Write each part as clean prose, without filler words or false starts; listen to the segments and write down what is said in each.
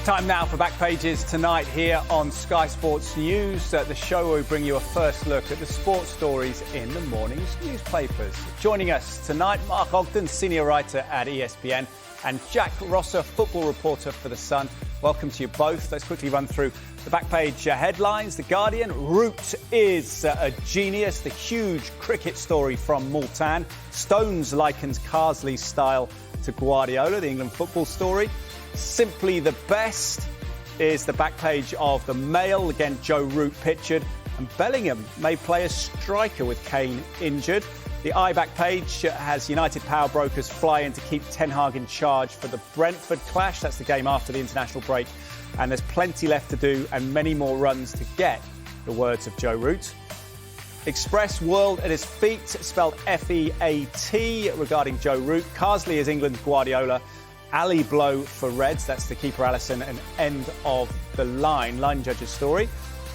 Time now for Back Pages tonight here on Sky Sports News, the show where we bring you a first look at the sports stories in the morning's newspapers. Joining us tonight, Mark Ogden, senior writer at ESPN, and Jack Rosser, football reporter for The Sun. Welcome to you both. Let's quickly run through the back page headlines. The Guardian, Root is a genius. The huge cricket story from Multan. Stones likens Carsley's style to Guardiola, the England football story. Simply the best is the back page of the Mail. Again, Joe Root pictured. And Bellingham may play a striker with Kane injured. The I back page has United power brokers fly in to keep Ten Hag in charge for the Brentford clash. That's the game after the international break. And there's plenty left to do and many more runs to get, the words of Joe Root. Express, world at his feet, spelled F-E-A-T, regarding Joe Root. Carsley is England's Guardiola. Ali blow for Reds, that's the keeper Alisson, and end of the line judge's story.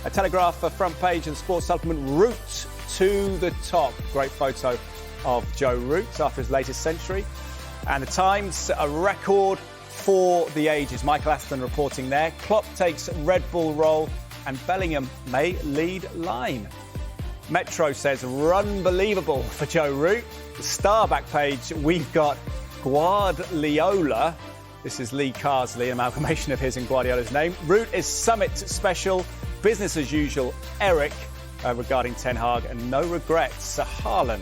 A Telegraph front page and sports supplement, Root to the top. Great photo of Joe Root after his latest century. And the Times, a record for the ages. Michael Aston reporting there. Klopp takes Red Bull role and Bellingham may lead line. Metro says, unbelievable for Joe Root. The Star back page, we've got Guardiola. This is Lee Carsley, an amalgamation of his and Guardiola's name. Root is summit special, business as usual. Eric regarding Ten Hag and no regrets. Haaland.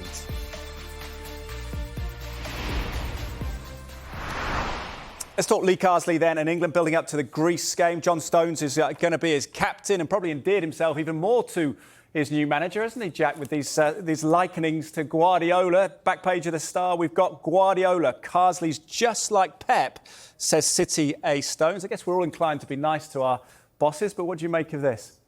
Let's talk Lee Carsley then, and England building up to the Greece game. John Stones is going to be his captain and probably endeared himself even more to his new manager, hasn't he, Jack, with these likenings to Guardiola. Back page of the Star, we've got Guardiola. Carsley's just like Pep, says City A. Stones. I guess we're all inclined to be nice to our bosses, but what do you make of this?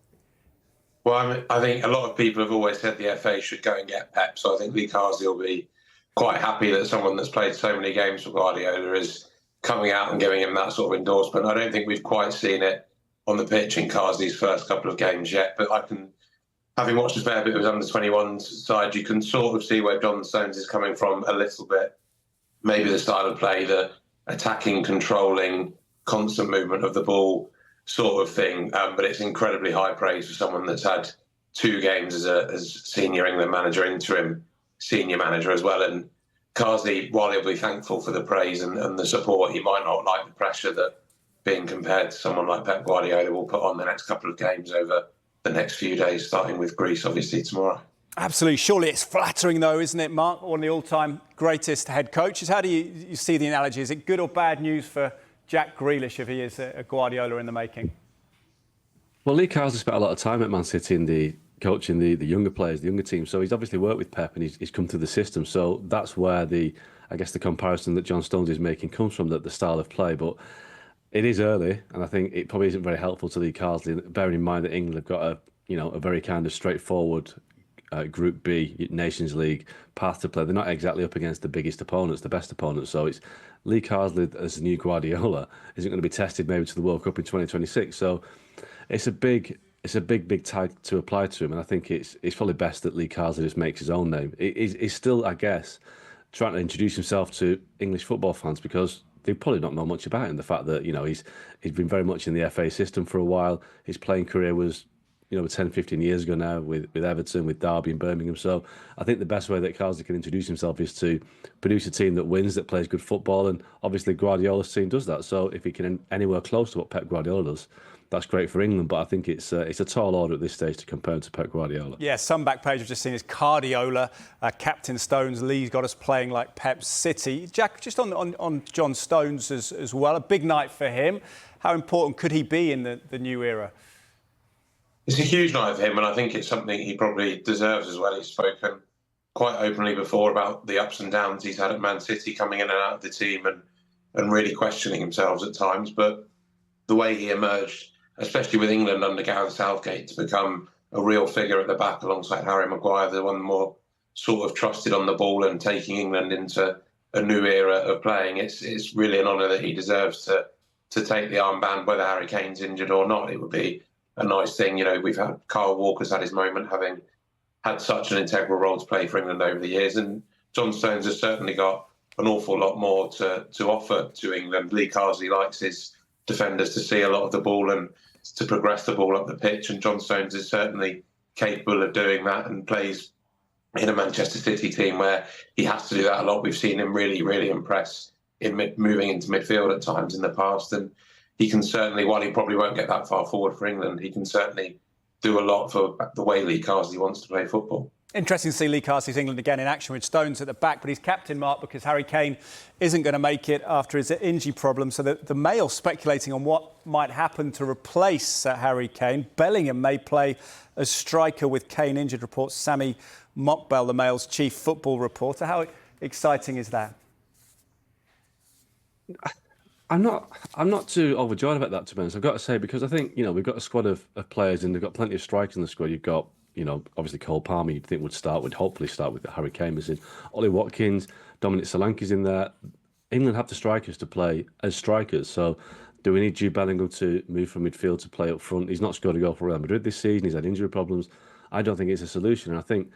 Well, I think a lot of people have always said the FA should go and get Pep, so I think Lee Carsley will be quite happy that someone that's played so many games for Guardiola is coming out and giving him that sort of endorsement. I don't think we've quite seen it on the pitch in Carsley's first couple of games yet, but having watched a fair bit of his under-21s side, you can sort of see where John Stones is coming from a little bit. Maybe the style of play, the attacking, controlling, constant movement of the ball sort of thing. But it's incredibly high praise for someone that's had 2 games as senior England manager, interim senior manager as well. And Carsley, while he'll be thankful for the praise and the support, he might not like the pressure that being compared to someone like Pep Guardiola will put on the next couple of games over the next few days, starting with Greece, obviously, tomorrow. Absolutely. Surely it's flattering, though, isn't it, Mark? One of the all-time greatest head coaches. How do you see the analogy? Is it good or bad news for Jack Grealish if he is a Guardiola in the making? Well, Lee Carsley spent a lot of time at Man City coaching the younger players, the younger team. So he's obviously worked with Pep and he's come through the system. So that's where the comparison that John Stones is making comes from, the style of play. But it is early, and I think it probably isn't very helpful to Lee Carsley, bearing in mind that England have got a very kind of straightforward Group B Nations League path to play. They're not exactly up against the biggest opponents, the best opponents. So it's Lee Carsley as the new Guardiola isn't going to be tested maybe to the World Cup in 2026. So it's a big tag to apply to him, and I think it's probably best that Lee Carsley just makes his own name. He's still, I guess, trying to introduce himself to English football fans because they probably don't know much about him. The fact that, he's been very much in the FA system for a while. His playing career was, 10, 15 years ago now with Everton, with Derby and Birmingham. So I think the best way that Carsley can introduce himself is to produce a team that wins, that plays good football. And obviously Guardiola's team does that. So if he can anywhere close to what Pep Guardiola does, that's great for England. But I think it's a tall order at this stage to compare him to Pep Guardiola. Yeah, some back page we've just seen is Cardiola, Captain Stones. Lee's got us playing like Pep City. Jack, just on John Stones as well, a big night for him. How important could he be in the new era? It's a huge night for him, and I think it's something he probably deserves as well. He's spoken quite openly before about the ups and downs he's had at Man City, coming in and out of the team and really questioning himself at times. But the way he emerged, especially with England under Gareth Southgate, to become a real figure at the back alongside Harry Maguire, the one more sort of trusted on the ball and taking England into a new era of playing, it's really an honour that he deserves to take the armband, whether Harry Kane's injured or not. It would be a nice thing. We've had Kyle Walker's had his moment, having had such an integral role to play for England over the years, and John Stones has certainly got an awful lot more to offer to England. Lee Carsley likes his defenders to see a lot of the ball and to progress the ball up the pitch. And John Stones is certainly capable of doing that and plays in a Manchester City team where he has to do that a lot. We've seen him really, really impress in moving into midfield at times in the past. And he can certainly, while he probably won't get that far forward for England, he can certainly do a lot for the way Lee Carsley wants to play football. Interesting to see Lee Carsley's England again in action with Stones at the back, but he's captain, Mark, because Harry Kane isn't going to make it after his injury problem. So the Mail speculating on what might happen to replace Harry Kane. Bellingham may play as striker with Kane injured, reports Sami Mokbel, the Mail's chief football reporter. How exciting is that? I'm not too overjoyed about that, to be honest. I've got to say, because I think, we've got a squad of players and they've got plenty of strikers in the squad. You've got, obviously Cole Palmer, you'd think would hopefully start with Harry Kane was in. Ollie Watkins, Dominic Solanke's in there. England have the strikers to play as strikers. So do we need Jude Bellingham to move from midfield to play up front? He's not scored a goal for Real Madrid this season. He's had injury problems. I don't think it's a solution. And I think,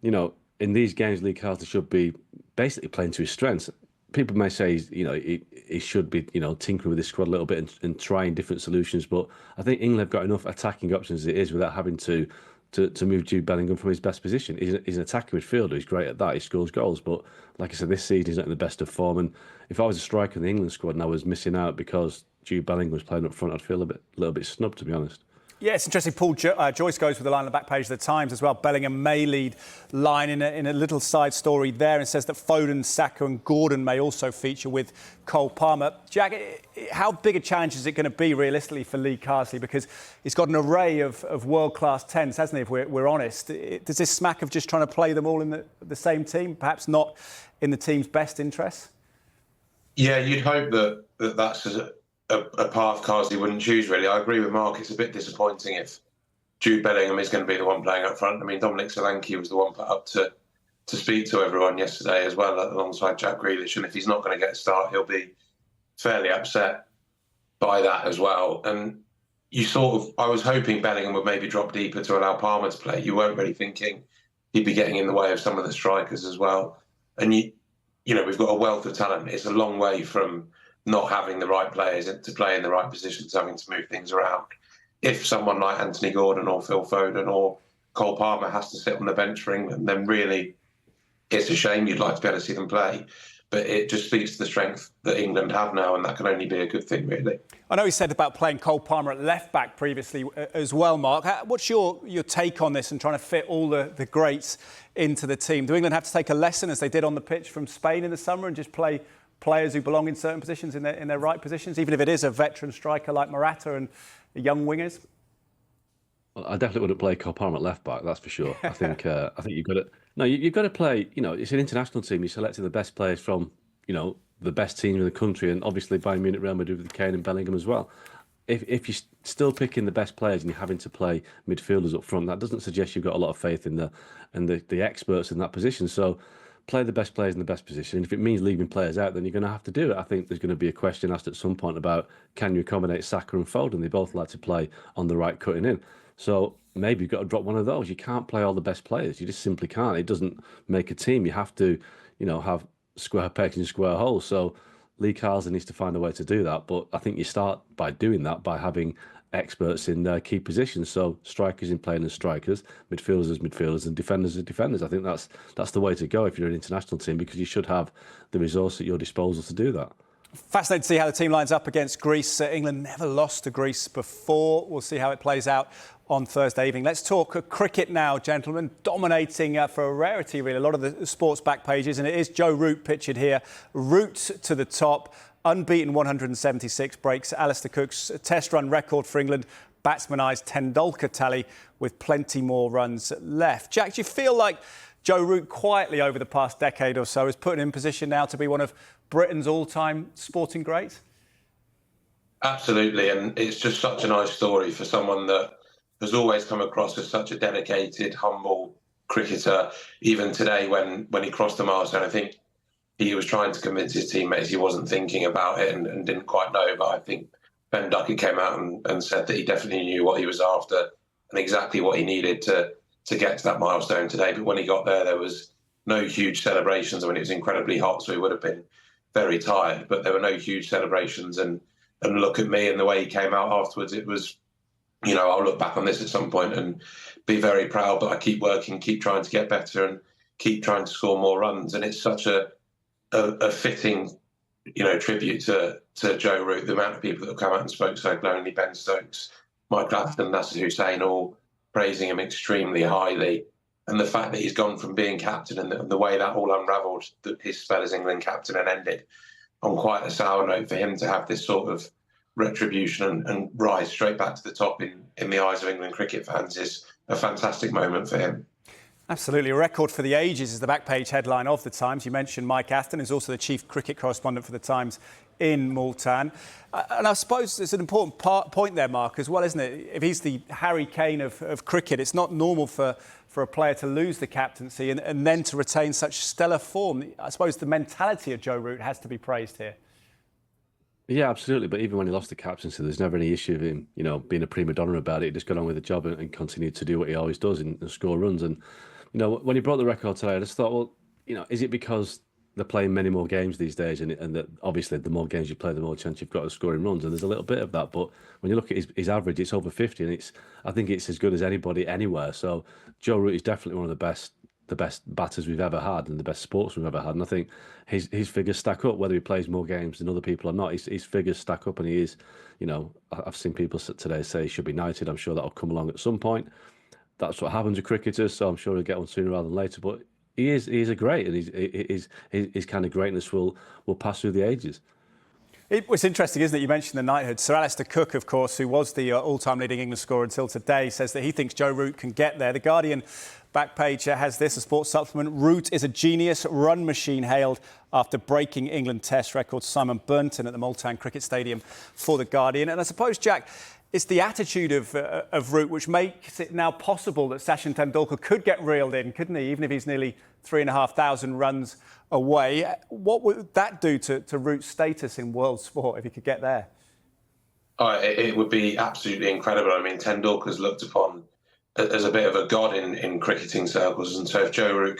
in these games, Lee Carsley should be basically playing to his strengths. People may say, he should be, tinkering with his squad a little bit and trying different solutions. But I think England have got enough attacking options as it is without having to move Jude Bellingham from his best position. He's an attacking midfielder. He's great at that. He scores goals. But like I said, this season he's not in the best of form. And if I was a striker in the England squad and I was missing out because Jude Bellingham was playing up front, I'd feel a little bit snubbed, to be honest. Yeah, it's interesting. Paul Joyce goes with the line on the back page of the Times as well. Bellingham may lead line in a little side story there, and says that Foden, Saka and Gordon may also feature with Cole Palmer. Jack, how big a challenge is it going to be realistically for Lee Carsley? Because he's got an array of world-class tens, hasn't he, if we're honest? Does this smack of just trying to play them all in the same team, perhaps not in the team's best interests? Yeah, you'd hope that's a path Carsley wouldn't choose, really. I agree with Mark. It's a bit disappointing if Jude Bellingham is going to be the one playing up front. I mean, Dominic Solanke was the one put up to speak to everyone yesterday as well, alongside Jack Grealish. And if he's not going to get a start, he'll be fairly upset by that as well. And I was hoping Bellingham would maybe drop deeper to allow Palmer to play. You weren't really thinking he'd be getting in the way of some of the strikers as well. And we've got a wealth of talent. It's a long way from not having the right players to play in the right positions, having to move things around. If someone like Anthony Gordon or Phil Foden or Cole Palmer has to sit on the bench for England, then really it's a shame. You'd like to be able to see them play. But it just speaks to the strength that England have now, and that can only be a good thing, really. I know he said about playing Cole Palmer at left-back previously as well, Mark. What's your take on this and trying to fit all the greats into the team? Do England have to take a lesson, as they did on the pitch from Spain in the summer, and just play players who belong in certain positions in their right positions, even if it is a veteran striker like Morata and young wingers? Well, I definitely wouldn't play Cole Palmer at left back, that's for sure. I think you've got to. No, you've got to play. It's an international team. You're selecting the best players from the best team in the country, and obviously Bayern Munich, Real Madrid with Kane and Bellingham as well. If you're still picking the best players and you're having to play midfielders up front, that doesn't suggest you've got a lot of faith in the experts in that position. So play the best players in the best position. And if it means leaving players out, then you're going to have to do it. I think there's going to be a question asked at some point about, can you accommodate Saka and Foden? They both like to play on the right cutting in. So maybe you've got to drop one of those. You can't play all the best players. You just simply can't. It doesn't make a team. You have to, have square pegs and square holes. So Lee Carsley needs to find a way to do that. But I think you start by doing that by having experts in their key positions. So strikers in playing as strikers, midfielders as midfielders, and defenders as defenders. I think that's the way to go if you're an international team, because you should have the resource at your disposal to do that. Fascinating to see how the team lines up against Greece. England never lost to Greece before. We'll see how it plays out on Thursday evening. Let's talk cricket now, gentlemen. Dominating for a rarity, really, a lot of the sports back pages. And it is Joe Root pictured here. Root to the top. Unbeaten 176 breaks Alistair Cook's test run record for England. Batsmanised Tendulkar tally with plenty more runs left. Jack, do you feel like Joe Root quietly over the past decade or so is put in position now to be one of Britain's all-time sporting greats? Absolutely, and it's just such a nice story for someone that has always come across as such a dedicated, humble cricketer. Even today, when he crossed the milestone, I think he was trying to convince his teammates he wasn't thinking about it and didn't quite know. But I think Ben Duckett came out and said that he definitely knew what he was after and exactly what he needed to get to that milestone today. But when he got there was no huge celebrations. I mean, it was incredibly hot, so he would have been very tired. But there were no huge celebrations. And look at me and the way he came out afterwards, it was, I'll look back on this at some point and be very proud, but I keep working, keep trying to get better and keep trying to score more runs. And it's such a fitting, tribute to Joe Root, the amount of people that have come out and spoke so glowingly, Ben Stokes, Mike Gladstone, Nasser Hussain, all praising him extremely highly. And the fact that he's gone from being captain and the way that all unravelled, his spell as England captain, and ended on quite a sour note, for him to have this sort of retribution and rise straight back to the top in the eyes of England cricket fans is a fantastic moment for him. Absolutely. A record for the ages is the back page headline of the Times. You mentioned Mike Atherton, who's also the chief cricket correspondent for the Times in Multan. And I suppose it's an important point there, Mark, as well, isn't it? If he's the Harry Kane of cricket, it's not normal for a player to lose the captaincy and then to retain such stellar form. I suppose the mentality of Joe Root has to be praised here. Yeah, absolutely. But even when he lost the captaincy, there's never any issue of him, being a prima donna about it. He just got on with the job and continued to do what he always does and score runs. And, when he brought the record today, I just thought, well, is it because they're playing many more games these days and that obviously the more games you play, the more chance you've got of scoring runs. And there's a little bit of that. But when you look at his average, it's over 50 and I think it's as good as anybody anywhere. So Joe Root is definitely one of the best batters we've ever had and the best sportsman we've ever had. And I think his figures stack up, whether he plays more games than other people or not. His figures stack up, and he is, I've seen people today say he should be knighted. I'm sure that'll come along at some point. That's what happens with cricketers, so I'm sure he'll get one sooner rather than later. But he is a great, and his kind of greatness will pass through the ages. It was interesting, isn't it? You mentioned the knighthood. Sir Alistair Cook, of course, who was the all-time leading England scorer until today, says that he thinks Joe Root can get there. The Guardian back page has this, a sports supplement. Root is a genius run machine, hailed after breaking England Test record. Simon Burnton at the Multan Cricket Stadium for the Guardian. And I suppose, Jack, it's the attitude of Root which makes it now possible that Sachin Tendulkar could get reeled in, couldn't he? Even if he's nearly 3,500 runs away. What would that do to Root's status in world sport if he could get there? It would be absolutely incredible. I mean, Tendulkar's looked upon as a bit of a god in cricketing circles, and so if Joe Root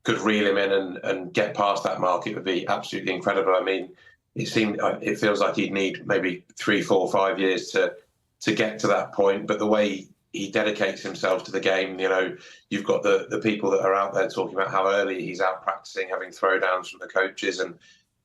could reel him in and get past that mark, it would be absolutely incredible. I mean, it feels like he'd need maybe 3, 4, 5 years to get to that point, but the way he dedicates himself to the game, you've got the people that are out there talking about how early he's out practicing, having throwdowns from the coaches and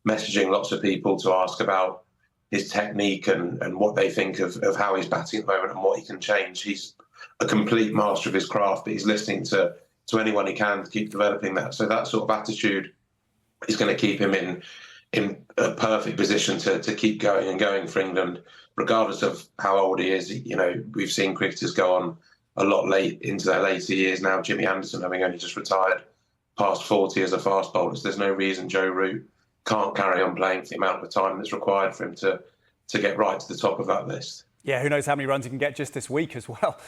messaging lots of people to ask about his technique and what they think of how he's batting at the moment and what he can change. He's a complete master of his craft, but he's listening to anyone he can to keep developing that. So that sort of attitude is going to keep him in a perfect position to keep going and going for England, regardless of how old he is. We've seen cricketers go on a lot late into their later years now. Jimmy Anderson having only just retired past 40 as a fast bowler. So there's no reason Joe Root can't carry on playing for the amount of time that's required for him to get right to the top of that list. Yeah, who knows how many runs he can get just this week as well.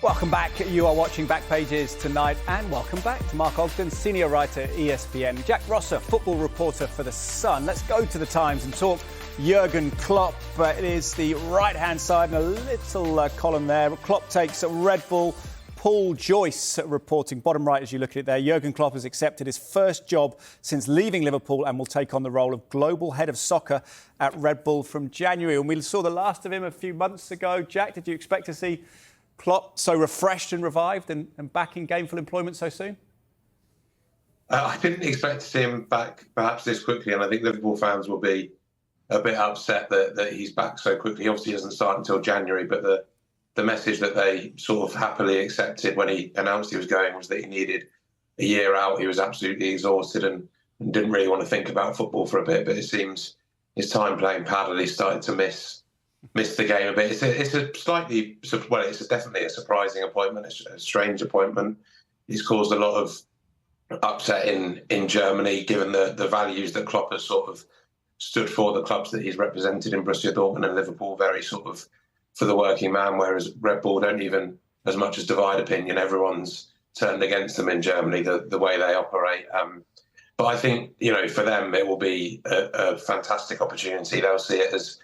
Welcome back. You are watching Back Pages tonight, and welcome back to Mark Ogden, senior writer at ESPN, Jack Rosser, football reporter for The Sun. Let's go to the Times and talk Jürgen Klopp. It is the right-hand side and a little column there. Klopp takes Red Bull. Paul Joyce reporting, bottom right as you look at it there. Jürgen Klopp has accepted his first job since leaving Liverpool and will take on the role of global head of soccer at Red Bull from January. And we saw the last of him a few months ago. Jack, did you expect to see Klopp so refreshed and revived and back in gainful employment so soon? I didn't expect to see him back perhaps this quickly, and I think Liverpool fans will be a bit upset that he's back so quickly. He obviously doesn't start until January, but the message that they sort of happily accepted when he announced he was going was that he needed a year out. He was absolutely exhausted and didn't really want to think about football for a bit, but it seems his time playing paddle, he's starting to miss the game a bit. It's definitely a surprising appointment. It's a strange appointment. He's caused a lot of upset in Germany, given the values that Klopp has sort of stood for, the clubs that he's represented in Borussia Dortmund and Liverpool, very sort of for the working man, whereas Red Bull don't even as much as divide opinion. Everyone's turned against them in Germany, the way they operate. But I think, for them, it will be a fantastic opportunity. They'll see it as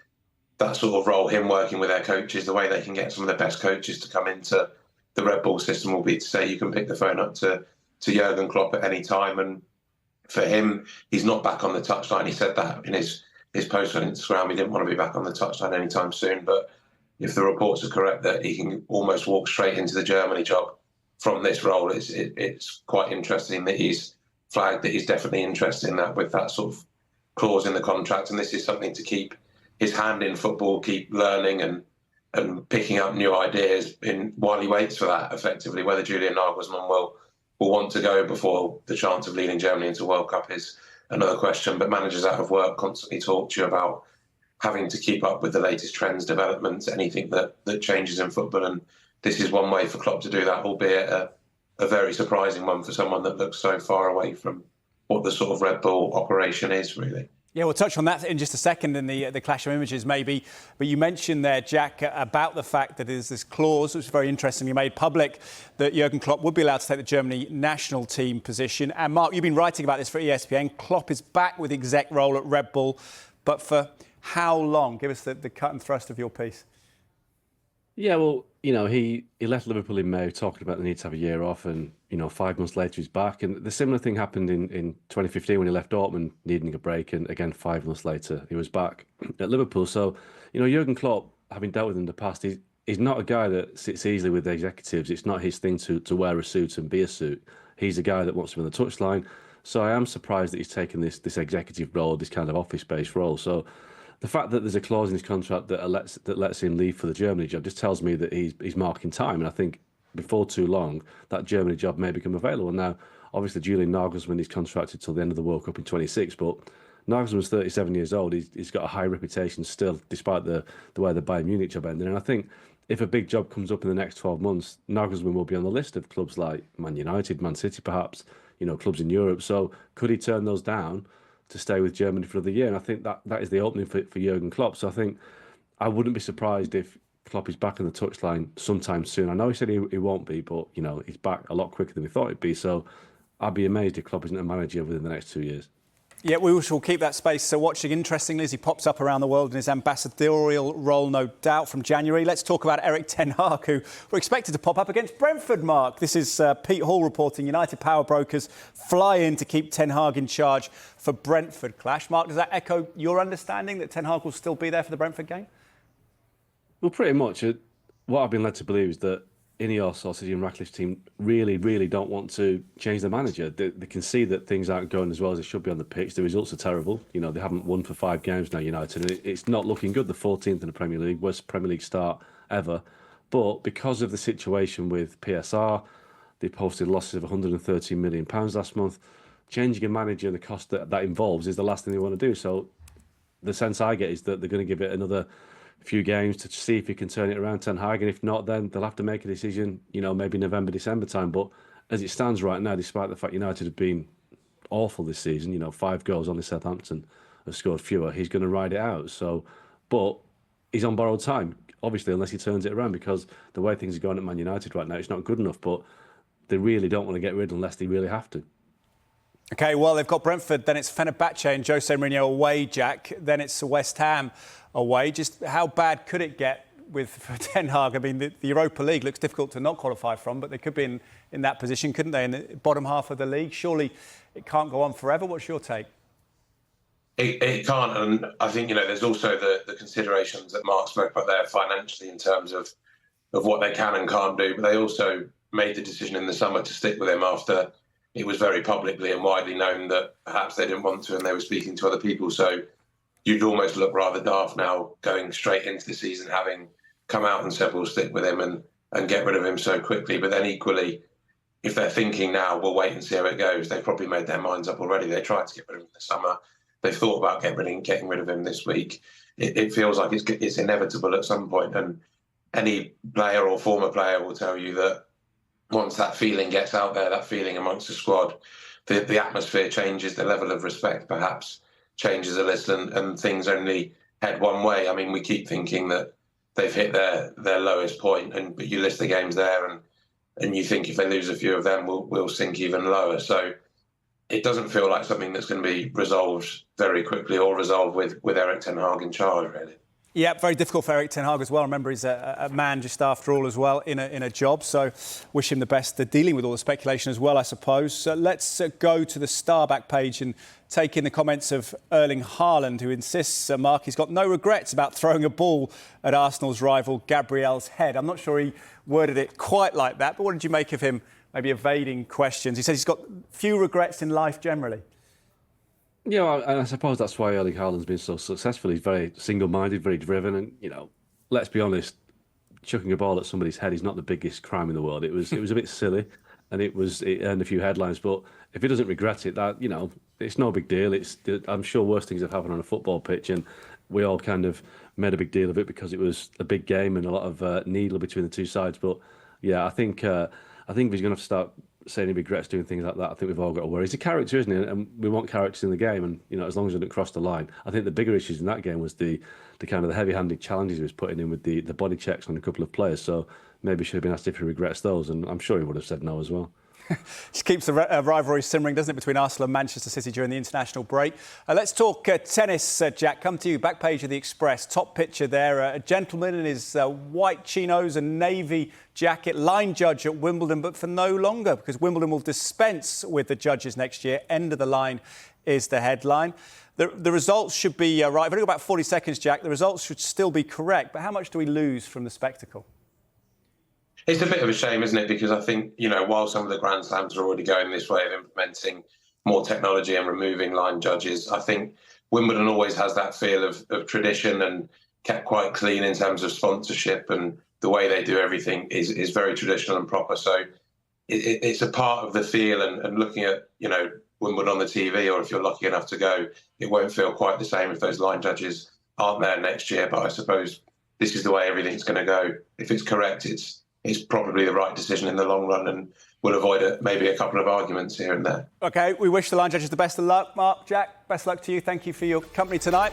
that sort of role, him working with their coaches. The way they can get some of the best coaches to come into the Red Bull system will be to say you can pick the phone up to Jürgen Klopp at any time. And for him, he's not back on the touchline. He said that in his post on Instagram. He didn't want to be back on the touchline anytime soon. But if the reports are correct that he can almost walk straight into the Germany job from this role, it's quite interesting that he's flagged that he's definitely interested in that with that sort of clause in the contract. And this is something to keep his hand in football, keep learning and picking up new ideas while he waits for that, effectively. Whether Julian Nagelsmann will want to go before the chance of leading Germany into World Cup is another question. But managers out of work constantly talk to you about having to keep up with the latest trends, developments, anything that changes in football. And this is one way for Klopp to do that, albeit a very surprising one for someone that looks so far away from what the sort of Red Bull operation is, really. Yeah, we'll touch on that in just a second in the clash of images maybe. But you mentioned there, Jack, about the fact that there's this clause, which was very interestingly made public, that Jürgen Klopp would be allowed to take the Germany national team position. And Mark, you've been writing about this for ESPN. Klopp is back with exec role at Red Bull, but for how long? Give us the cut and thrust of your piece. Yeah, well, he left Liverpool in May talking about the need to have a year off, and 5 months later he's back. And the similar thing happened in 2015 when he left Dortmund needing a break, and again 5 months later he was back at Liverpool. So Jürgen Klopp, having dealt with him in the past, he's not a guy that sits easily with the executives. It's not his thing to wear a suit and be a suit. He's a guy that wants to be on the touchline. So I am surprised that he's taken this executive role, this kind of office-based role. So the fact that there's a clause in his contract that lets him leave for the Germany job just tells me that he's marking time. And I think before too long, that Germany job may become available. Now, obviously, Julian Nagelsmann is contracted till the end of the World Cup in 26, but Nagelsmann's 37 years old. He's got a high reputation still, despite the way the Bayern Munich job ended. And I think if a big job comes up in the next 12 months, Nagelsmann will be on the list of clubs like Man United, Man City, perhaps, clubs in Europe. So could he turn those down to stay with Germany for another year? And I think that is the opening for Jürgen Klopp. So I think I wouldn't be surprised if Klopp is back on the touchline sometime soon. I know he said he won't be, but he's back a lot quicker than we thought he'd be. So I'd be amazed if Klopp isn't a manager within the next 2 years. Yeah, we shall keep that space. So watching interestingly as he pops up around the world in his ambassadorial role, no doubt, from January. Let's talk about Erik ten Hag, who we're expected to pop up against Brentford, Mark. This is Pete Hall reporting. United power brokers fly in to keep ten Hag in charge for Brentford clash. Mark, does that echo your understanding that ten Hag will still be there for the Brentford game? Well, pretty much. What I've been led to believe is that Ineos or City and Ratcliffe's team really don't want to change the manager. They can see that things aren't going as well as they should be on the pitch. The results are terrible. They haven't won for 5 games now, United. And it's not looking good. The 14th in the Premier League, worst Premier League start ever. But because of the situation with PSR, they posted losses of £113 million last month. Changing a manager and the cost that involves is the last thing they want to do. So the sense I get is that they're going to give it another few games to see if he can turn it around, Ten Hag, and if not, then they'll have to make a decision, maybe November, December time. But as it stands right now, despite the fact United have been awful this season, 5 goals, only Southampton have scored fewer, he's going to ride it out. So, but he's on borrowed time, obviously, unless he turns it around, because the way things are going at Man United right now, it's not good enough. But they really don't want to get rid unless they really have to. OK, well, they've got Brentford, then it's Fenerbahce and Jose Mourinho away, Jack. Then it's West Ham away. Just how bad could it get for Ten Hag? I mean, the Europa League looks difficult to not qualify from, but they could be in that position, couldn't they, in the bottom half of the league? Surely it can't go on forever. What's your take? It can't. And I think, there's also the considerations that Mark spoke about there financially in terms of what they can and can't do. But they also made the decision in the summer to stick with him after it was very publicly and widely known that perhaps they didn't want to and they were speaking to other people. So you'd almost look rather daft now going straight into the season, having come out and said we'll stick with him and get rid of him so quickly. But then equally, if they're thinking now, we'll wait and see how it goes, they've probably made their minds up already. They tried to get rid of him in the summer. They've thought about getting rid of him this week. It feels like it's inevitable at some point. And any player or former player will tell you that once that feeling gets out there, that feeling amongst the squad, the atmosphere changes, the level of respect perhaps changes a little, and things only head one way. I mean, we keep thinking that they've hit their lowest point, but you list the games there, and you think if they lose a few of them, we'll sink even lower. So it doesn't feel like something that's going to be resolved very quickly or resolved with Erik ten Hag in charge, really. Yeah, very difficult for Erik ten Hag as well. Remember, he's a man just after all as well in a job. So wish him the best. They're dealing with all the speculation as well, I suppose. So let's go to the Star back page and take in the comments of Erling Haaland, who insists, Mark, he's got no regrets about throwing a ball at Arsenal's rival Gabriel's head. I'm not sure he worded it quite like that, but what did you make of him maybe evading questions? He says he's got few regrets in life generally. Yeah, and I suppose that's why Erling Haaland's been so successful. He's very single-minded, very driven, and let's be honest, chucking a ball at somebody's head is not the biggest crime in the world. It was a bit silly, and it earned a few headlines. But if he doesn't regret it, it's no big deal. I'm sure worse things have happened on a football pitch, and we all kind of made a big deal of it because it was a big game and a lot of needle between the two sides. But yeah, I think if he's going to have to start saying he regrets doing things like that, I think we've all got to worry. He's a character, isn't he? And we want characters in the game. And as long as he didn't cross the line, I think the bigger issues in that game was the kind of the heavy-handed challenges he was putting in with the body checks on a couple of players. So maybe he should have been asked if he regrets those, and I'm sure he would have said no as well. Just keeps the rivalry simmering, doesn't it, between Arsenal and Manchester City during the international break. Let's talk tennis, Jack. Come to you, back page of the Express. Top picture there, a gentleman in his white chinos and navy jacket, line judge at Wimbledon, but for no longer, because Wimbledon will dispense with the judges next year. End of the line is the headline. The results should be right. I've only got about 40 seconds, Jack. The results should still be correct, but how much do we lose from the spectacle? It's a bit of a shame, isn't it? Because I think, while some of the Grand Slams are already going this way of implementing more technology and removing line judges, I think Wimbledon always has that feel of tradition and kept quite clean in terms of sponsorship, and the way they do everything is very traditional and proper. So it's a part of the feel, and looking at, Wimbledon on the TV, or if you're lucky enough to go, it won't feel quite the same if those line judges aren't there next year. But I suppose this is the way everything's going to go. If it's correct, it's probably the right decision in the long run, and we'll avoid maybe a couple of arguments here and there. OK, we wish the line judges the best of luck. Mark, Jack, best luck to you. Thank you for your company tonight.